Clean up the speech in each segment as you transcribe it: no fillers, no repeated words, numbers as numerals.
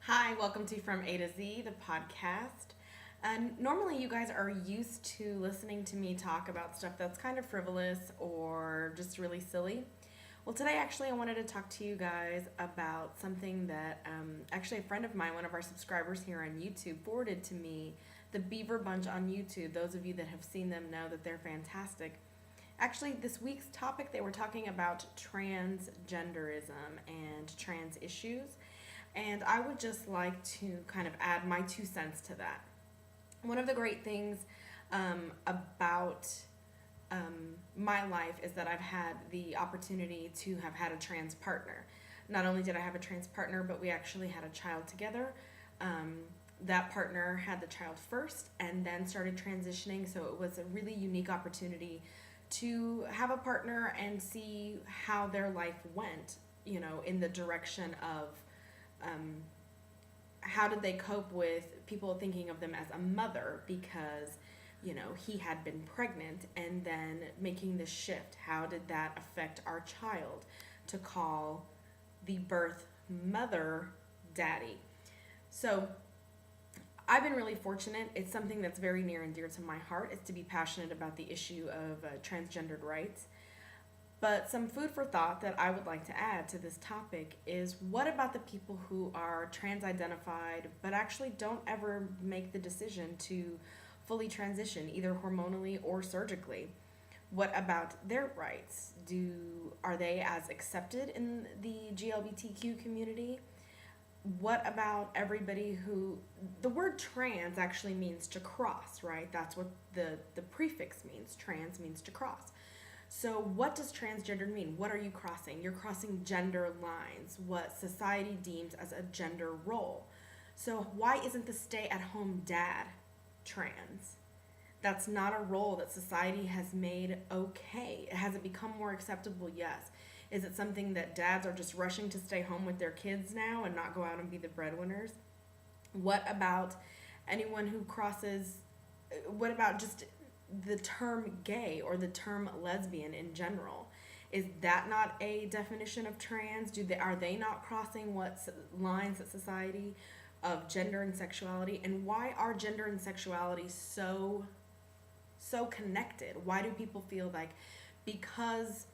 Hi, welcome to From A to Z, the podcast. And normally, you guys are used to listening to me talk about stuff that's kind of frivolous or just really silly. Well, today, actually, I wanted to talk to you guys about something that actually a friend of mine, one of our subscribers here on YouTube, forwarded to me. The Beaver Bunch on YouTube. Those of you that have seen them know that they're fantastic. Actually, this week's topic, they were talking about transgenderism and trans issues. And I would just like to kind of add my 2 cents to that. One of the great things about my life is that I've had the opportunity to have had a trans partner. Not only did I have a trans partner, but we actually had a child together. That partner had the child first and then started transitioning, so it was a really unique opportunity to have a partner and see how their life went, in the direction of how did they cope with people thinking of them as a mother because he had been pregnant, and then making the shift, how did that affect our child to call the birth mother daddy. So I've been really fortunate. It's something that's very near and dear to my heart, is to be passionate about the issue of transgendered rights. But some food for thought that I would like to add to this topic is, what about the people who are trans identified but actually don't ever make the decision to fully transition, either hormonally or surgically? What about their rights? Are they as accepted in the GLBTQ community? What about everybody who, the word trans actually means to cross, right? That's what the prefix means. Trans means to cross. So what does transgendered mean? What are you crossing? You're crossing gender lines, what society deems as a gender role. So why isn't the stay-at-home dad trans? That's not a role that society has made okay. Has it become more acceptable? Yes. Is it something that dads are just rushing to stay home with their kids now and not go out and be the breadwinners? What about anyone who crosses, what about just the term gay or the term lesbian in general? Is that not a definition of trans? Are they not crossing what lines that society of gender and sexuality? And why are gender and sexuality so connected? Why do people feel like because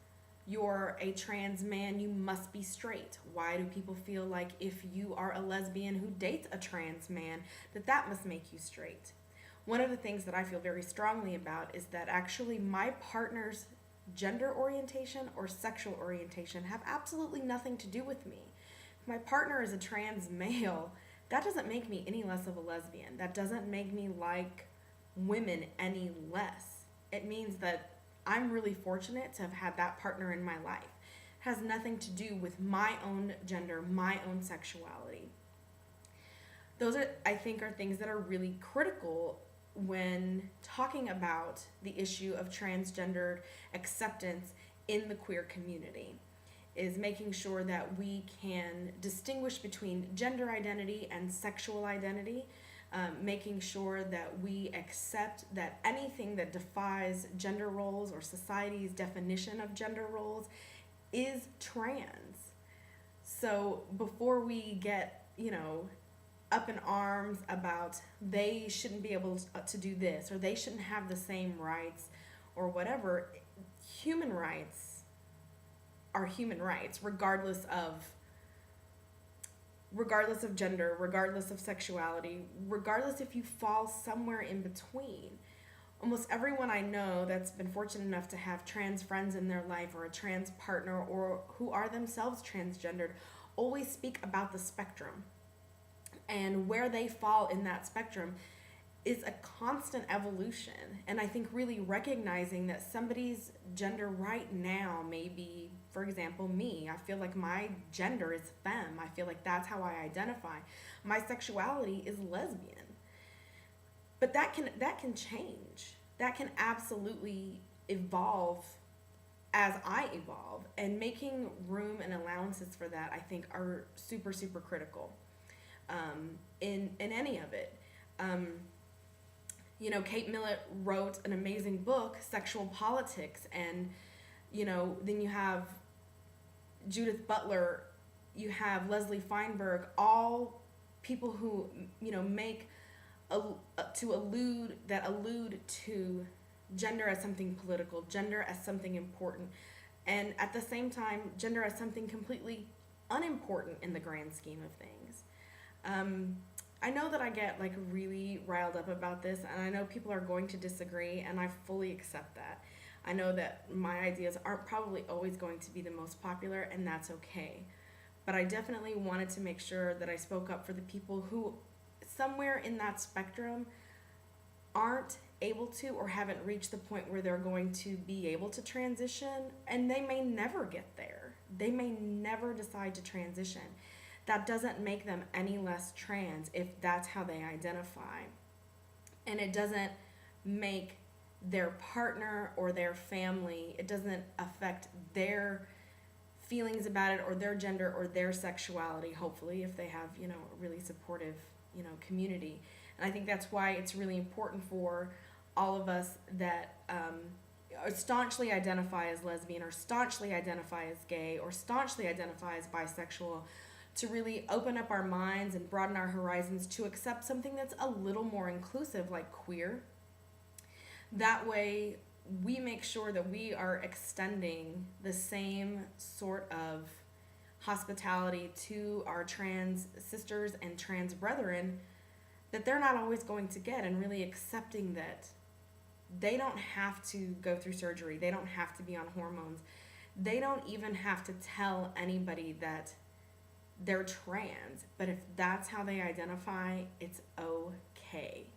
you're a trans man, you must be straight? Why do people feel like if you are a lesbian who dates a trans man, that must make you straight? One of the things that I feel very strongly about is that actually my partner's gender orientation or sexual orientation have absolutely nothing to do with me. If my partner is a trans male, that doesn't make me any less of a lesbian. That doesn't make me like women any less. It means that I'm really fortunate to have had that partner in my life. It has nothing to do with my own gender, my own sexuality. Those I think, are things that are really critical when talking about the issue of transgendered acceptance in the queer community, is making sure that we can distinguish between gender identity and sexual identity, making sure that we accept that anything that defies gender roles or society's definition of gender roles is trans. So before we get, up in arms about they shouldn't be able to do this, or they shouldn't have the same rights or whatever, human rights are human rights regardless of gender, regardless of sexuality, regardless if you fall somewhere in between. Almost everyone I know that's been fortunate enough to have trans friends in their life, or a trans partner, or who are themselves transgendered, always speak about the spectrum. And where they fall in that spectrum is a constant evolution. And I think really recognizing that somebody's gender right now may be, for example, me. I feel like my gender is femme. I feel like that's how I identify. My sexuality is lesbian. But that can change. That can absolutely evolve as I evolve. And making room and allowances for that, I think, are super, super critical. In any of it. Kate Millett wrote an amazing book, Sexual Politics, and, then you have Judith Butler, you have Leslie Feinberg, all people who, make allude to gender as something political, gender as something important, and at the same time, gender as something completely unimportant in the grand scheme of things. I know that I get like really riled up about this, and I know people are going to disagree, and I fully accept that. I know that my ideas aren't probably always going to be the most popular, and that's okay. But I definitely wanted to make sure that I spoke up for the people who, somewhere in that spectrum, aren't able to or haven't reached the point where they're going to be able to transition, and they may never get there. They may never decide to transition. That doesn't make them any less trans if that's how they identify. And it doesn't make their partner or their family, it doesn't affect their feelings about it or their gender or their sexuality, hopefully, if they have, a really supportive, community. And I think that's why it's really important for all of us that staunchly identify as lesbian or staunchly identify as gay or staunchly identify as bisexual to really open up our minds and broaden our horizons to accept something that's a little more inclusive, like queer. That way, we make sure that we are extending the same sort of hospitality to our trans sisters and trans brethren that they're not always going to get, and really accepting that they don't have to go through surgery. They don't have to be on hormones. They don't even have to tell anybody that they're trans. But if that's how they identify, it's okay.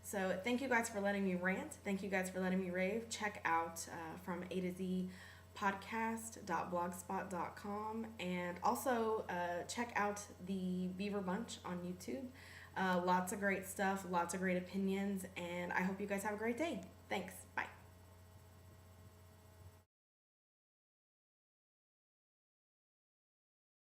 So thank you guys for letting me rant. Thank you guys for letting me rave. Check out from A to Z podcast.blogspot.com, and also check out the Beaver Bunch on YouTube. Lots of great stuff, lots of great opinions, and I hope you guys have a great day. Thanks. Bye.